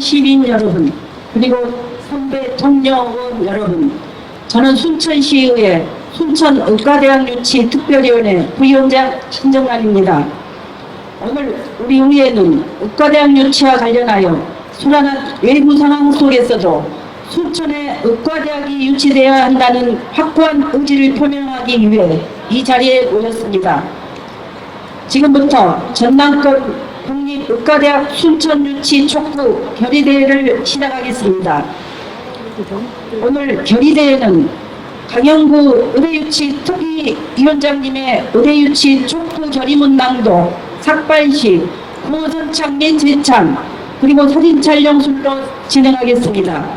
시민 여러분, 그리고 선배 동료원 여러분, 저는 순천시의회 순천의과대학 유치 특별위원회 부위원장 신정란입니다. 오늘 우리 의회는 의과대학 유치와 관련하여 불안한 외부 상황 속에서도 순천에 의과대학이 유치되어야 한다는 확고한 의지를 표명하기 위해 이 자리에 모였습니다. 지금부터 전남권 국립의과대학 순천 유치 촉구 결의대회를 시작하겠습니다. 오늘 결의대회는 강영구 의대유치 특위위원장님의 의대유치 촉구 결의문 낭독, 삭발식, 구호선창 및 제창, 그리고 사진 촬영 순으로 진행하겠습니다.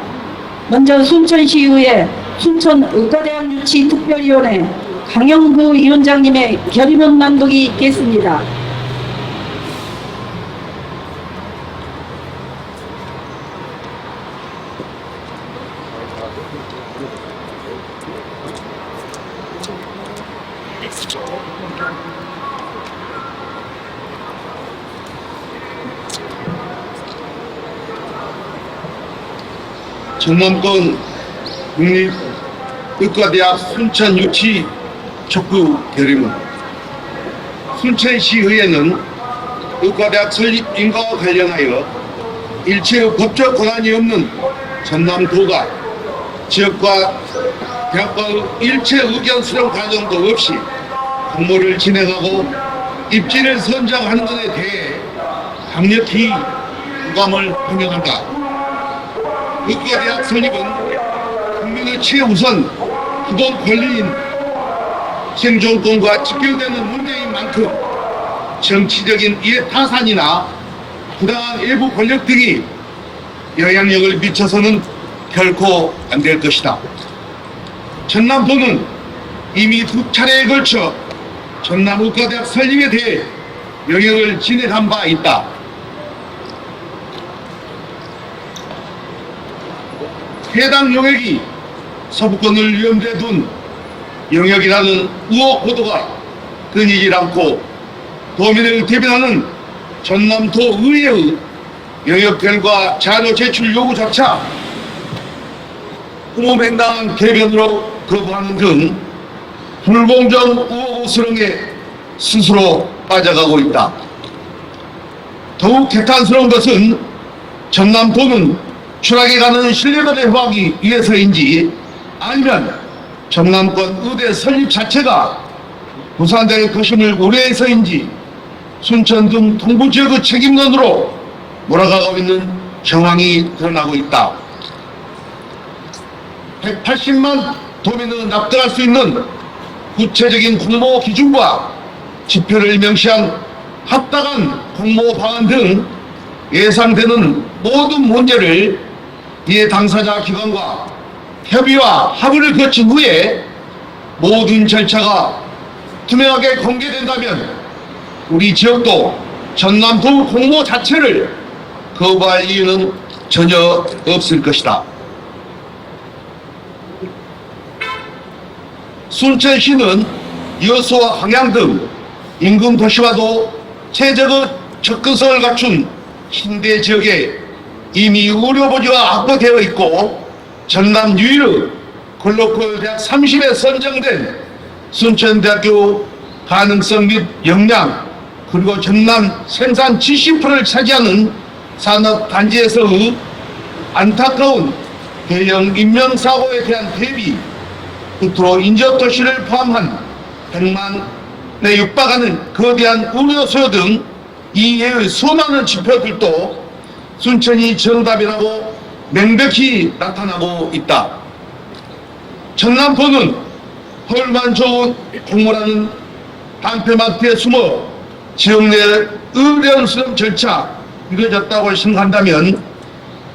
먼저 순천시의회 순천의과대학 유치 특별위원회 강영구 위원장님의 결의문 낭독이 있겠습니다. 전남권 국립의과대학 순천 유치 촉구 결의문. 순천시의회는 의과대학 설립인가와 관련하여 일체의 법적 권한이 없는 전남도가 지역과 대학과의 일체 의견 수렴 과정도 없이 공모를 진행하고 입지를 선정하는 것에 대해 강력히 유감을 표명한다. 의과대학 설립은 국민의 최우선 기본 권리인 생존권과 직결되는 문제인 만큼 정치적인 이해타산이나 부당한 외부 권력 등이 영향력을 미쳐서는 결코 안 될 것이다. 전남도는 이미 두 차례에 걸쳐 전남의과대학 설립에 대해 영역을 진행한 바 있다. 해당 영역이 서부권을 위험대에 둔 영역이라는 우혹 보도가 끊이질 않고 도민을 대변하는 전남도 의회의 영역 결과 자료 제출 요구조차 후무맹랑한 개변으로 거부하는 등 불공정 우혹 수렁에 스스로 빠져가고 있다. 더욱 개탄스러운 것은 전남도는 추락해가는 신뢰도를 회복하기 위해서인지 아니면 전남권 의대 설립 자체가 부산대의 것임을 우려해서인지 순천 등 동부지역의 책임론으로 몰아가고 있는 정황이 드러나고 있다. 180만 도민은 납득할 수 있는 구체적인 공모 기준과 지표를 명시한 합당한 공모 방안 등 예상되는 모든 문제를 이해 당사자 기관과 협의와 합의를 거친 후에 모든 절차가 투명하게 공개된다면 우리 지역도 전남도 공모 자체를 거부할 이유는 전혀 없을 것이다. 순천시는 여수와 항양 등 인근 도시와도 최적의 접근성을 갖춘 신대 지역에 이미 의료부지가 확보되어 있고 전남 유일의 글로컬 대학 30에 선정된 순천대학교 가능성 및 역량 그리고 전남 생산 70%를 차지하는 산업단지에서의 안타까운 대형 인명사고에 대한 대비 끝으로 인접도시를 포함한 100만에 육박하는 거대한 의료소요 등 이외의 수많은 지표들도 순천이 정답이라고 명백히 나타나고 있다. 전남도는 헐만 좋은 공모라는 방패막대에 숨어 지역 내 의료원 수렴 절차 이루어졌다고 생각한다면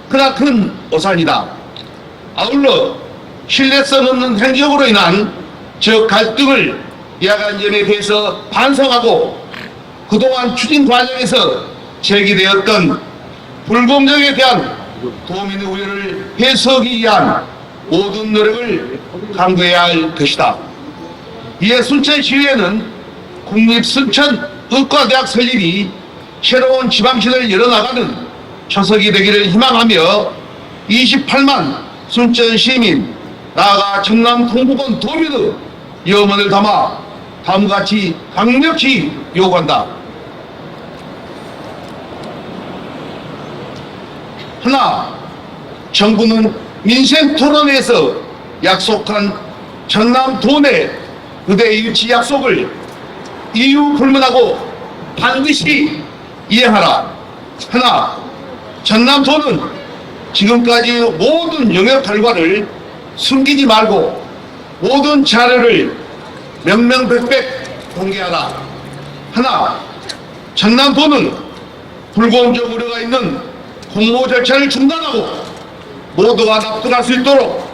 크나큰 오산이다. 아울러 신뢰성 없는 행정으로 인한 지역 갈등을 야간 점에 대해서 반성하고 그동안 추진 과정에서 제기되었던 불공정에 대한 도민의 우려를 해소하기 위한 모든 노력을 강구해야 할 것이다. 이에 순천시의회는 국립순천의과대학 설립이 새로운 지방시를 열어나가는 초석이 되기를 희망하며 28만 순천 시민 나아가 전남 동북권 도민의 염원을 담아 다음과 같이 강력히 요구한다. 하나, 정부는 민생 토론회에서 약속한 전남 도내 의대 유치 약속을 이유 불문하고 반드시 이행하라. 하나, 전남도는 지금까지 모든 영역 결과를 숨기지 말고 모든 자료를 명명백백 공개하라. 하나, 전남도는 불공정 우려가 있는 공모 절차를 중단하고 모두가 납득할 수 있도록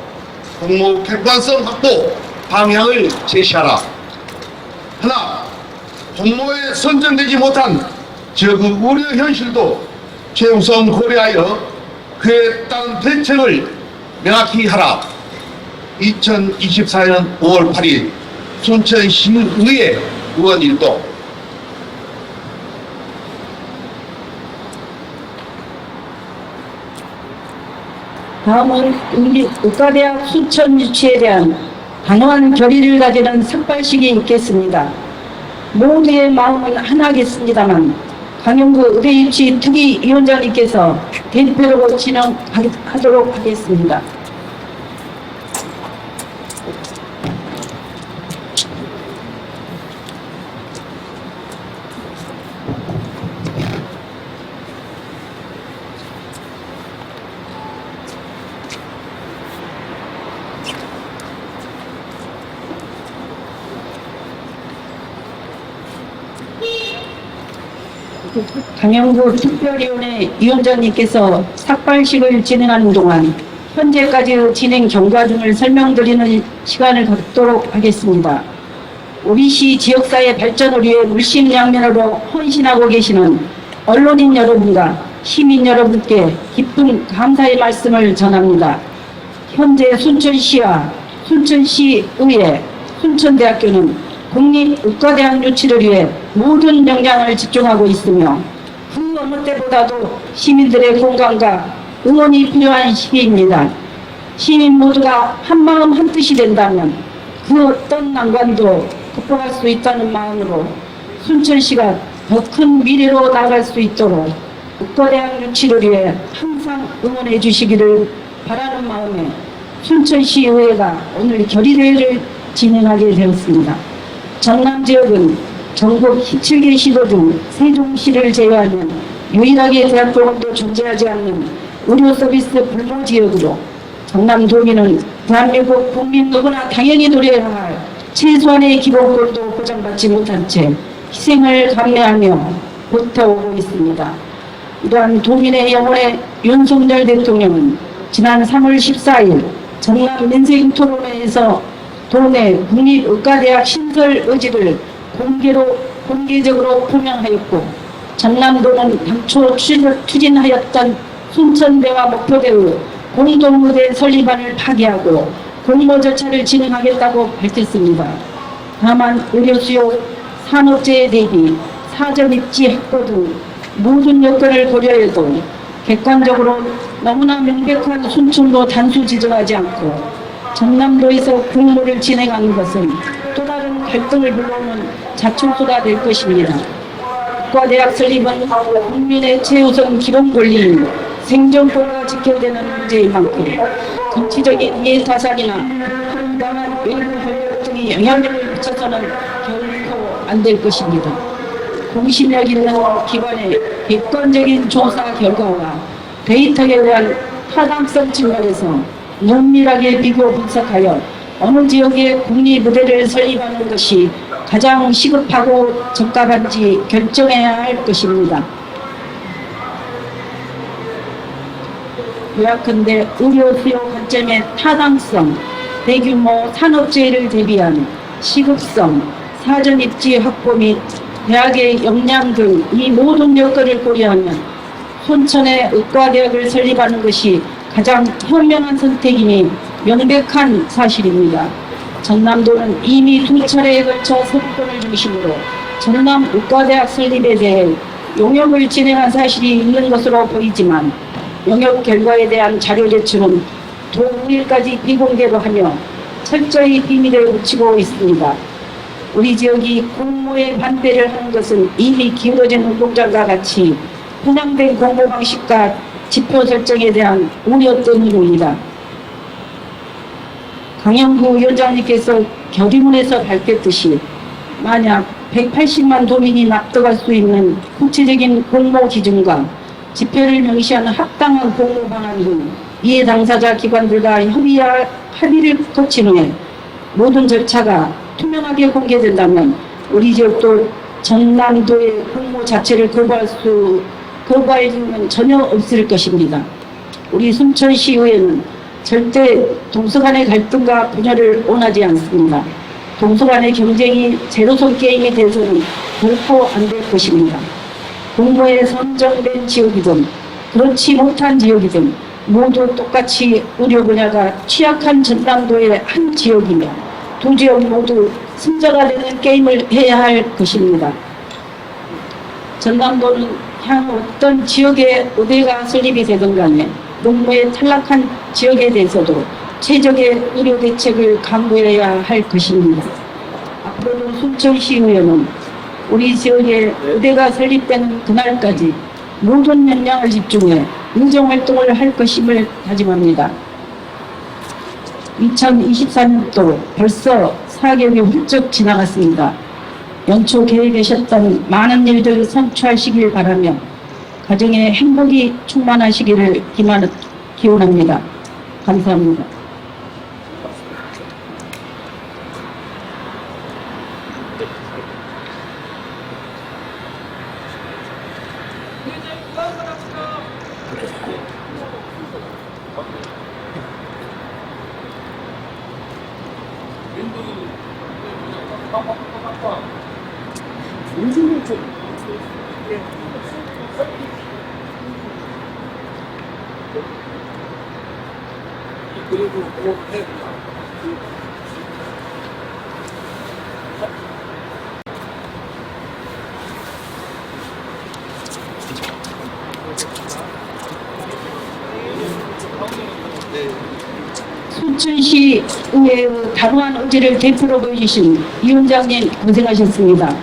공모 객관성 확보 방향을 제시하라. 하나, 공모에 선정되지 못한 지역의 우려 현실도 최우선 고려하여 그에 따른 대책을 명확히 하라. 2024년 5월 8일 순천시의회 의원 일동. 다음은 의과대학 순천 유치에 대한 단호한 결의를 가지는 삭발식이 있겠습니다. 모두의 마음은 하나겠습니다만 강영구 의대유치 특위위원장님께서 대표로 진행하도록 하겠습니다. 강영구 특별위원회 위원장님께서 삭발식을 진행하는 동안 현재까지의 진행 경과 등을 설명드리는 시간을 갖도록 하겠습니다. OBC 지역사회 발전을 위해 물심양면으로 헌신하고 계시는 언론인 여러분과 시민 여러분께 깊은 감사의 말씀을 전합니다. 현재 순천시와 순천시의회, 순천대학교는 국립의과대학 유치를 위해 모든 역량을 집중하고 있으며 그 어느 때보다도 시민들의 공감과 응원이 필요한 시기입니다. 시민 모두가 한마음 한뜻이 된다면 그 어떤 난관도 극복할 수 있다는 마음으로 순천시가 더 큰 미래로 나아갈 수 있도록 의과대학 유치를 위해 항상 응원해 주시기를 바라는 마음에 순천시의회가 오늘 결의대회를 진행하게 되었습니다. 전남 지역은 전국 17개 시도 중 세종시를 제외하면 유일하게 대학병원도 존재하지 않는 의료 서비스 불모 지역으로 전남도민은 대한민국 국민 누구나 당연히 누려야 할 최소한의 기본권도 보장받지 못한 채 희생을 감내하며 버텨오고 있습니다. 이러한 도민의 영혼에 윤석열 대통령은 지난 3월 14일 전남 민생토론회에서 도내 국립의과대학 신설 의지를 공개적으로 표명하였고 전남도는 당초 추진하였던 순천대와 목표대의 공동의대 설립안을 파기하고 공모 절차를 진행하겠다고 밝혔습니다. 다만 의료수요 산업재해 대비 사전 입지 확보 등 모든 여건을 고려해도 객관적으로 너무나 명백한 순천도 단수 지정하지 않고 전남도에서 공모를 진행하는 것은 또 다른 갈등을 불러오는 자충수가 될 것입니다. 의과대학 설립은 국민의 최우선 기본 권리인 생존권과 지켜되는 문제인 만큼 정치적인 이해타산이나 황당한 외부 권력 등의 영향력을 미쳐서는 결코 안 될 것입니다. 공신력 있는 기관의 객관적인 조사 결과와 데이터에 대한 타당성 측면에서 면밀하게 비교 분석하여 어느 지역에 국립의대를 설립하는 것이 가장 시급하고 적합한지 결정해야 할 것입니다. 요약컨대 의료 수요 관점의 타당성, 대규모 산업재해를 대비한 시급성, 사전 입지 확보 및 대학의 역량 등 이 모든 여건을 고려하면 순천의 의과대학을 설립하는 것이 가장 현명한 선택이니 명백한 사실입니다. 전남도는 이미 2차례에 걸쳐 서구권을 중심으로 전남 의과대학 설립에 대해 용역을 진행한 사실이 있는 것으로 보이지만 용역 결과에 대한 자료 제출은 동일까지 비공개로 하며 철저히 비밀에 묻히고 있습니다. 우리 지역이 공모에 반대를 하는 것은 이미 기울어진 운동장과 같이 편향된 공모 방식과 지표 설정에 대한 우려 때문입니다. 강영구 위원장님께서 결의문에서 밝혔듯이 만약 180만 도민이 납득할 수 있는 구체적인 공모 기준과 지표를 명시하는 합당한 공모 방안 등 이해 당사자 기관들과 합의를 거친 후에 모든 절차가 투명하게 공개된다면 우리 지역도 전남도의 공모 자체를 거부할 이유는 전혀 없을 것입니다. 우리 순천시의회는 절대 동서 간의 갈등과 분열을 원하지 않습니다. 동서 간의 경쟁이 제로섬 게임이 돼서는 결코 안 될 것입니다. 공모에 선정된 지역이든 그렇지 못한 지역이든 모두 똑같이 의료 분야가 취약한 전남도의 한 지역이며 두 지역 모두 승자가 되는 게임을 해야 할 것입니다. 전남도는 향후 어떤 지역의 의대가 설립이 되든 간에 공모에 탈락한 지역에 대해서도 최적의 의료 대책을 강구해야 할 것입니다. 앞으로도 순천시의회는 우리 지역에 의대가 설립되는 그날까지 모든 역량을 집중해 의정활동을 할 것임을 다짐합니다. 2024년도 벌써 4개월이 훌쩍 지나갔습니다. 연초 계획하셨던 많은 일들 성취하시길 바라며 가정에 행복이 충만하시기를 기원합니다. 감사합니다. 순천시 의회의 단호한 의지를 대표로 보여주신 위원장님 고생하셨습니다.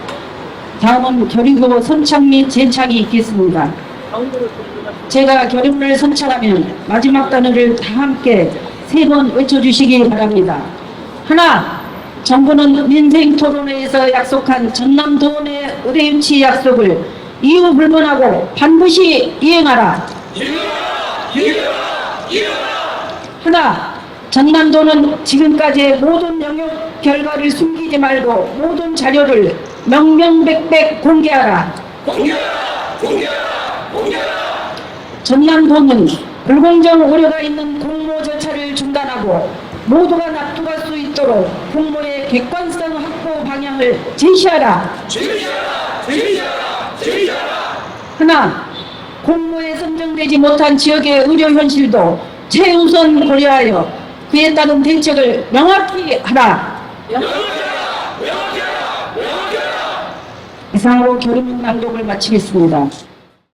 다음은 결의구 선창 및 재창이 있겠습니다. 제가 결의문을 선창하면 마지막 단어를 다 함께 3번 외쳐주시기 바랍니다. 하나, 정부는 민생토론회에서 약속한 전남도원의 의대유치 약속을 이유 불문하고 반드시 이행하라. 하나, 전남도는 지금까지의 모든 영역 결과를 숨기지 말고 모든 자료를 명명백백 공개하라. 전남도는 불공정 우려가 있는 공모 절차를 중단하고 모두가 납득할 수 있도록 공모의 객관성 확보 방향을 제시하라. 하나, 공모에 선정되지 못한 지역의 의료 현실도 최우선 고려하여 그에 따른 대책을 명확히 하라. 이상으로 결의문 낭독을 마치겠습니다.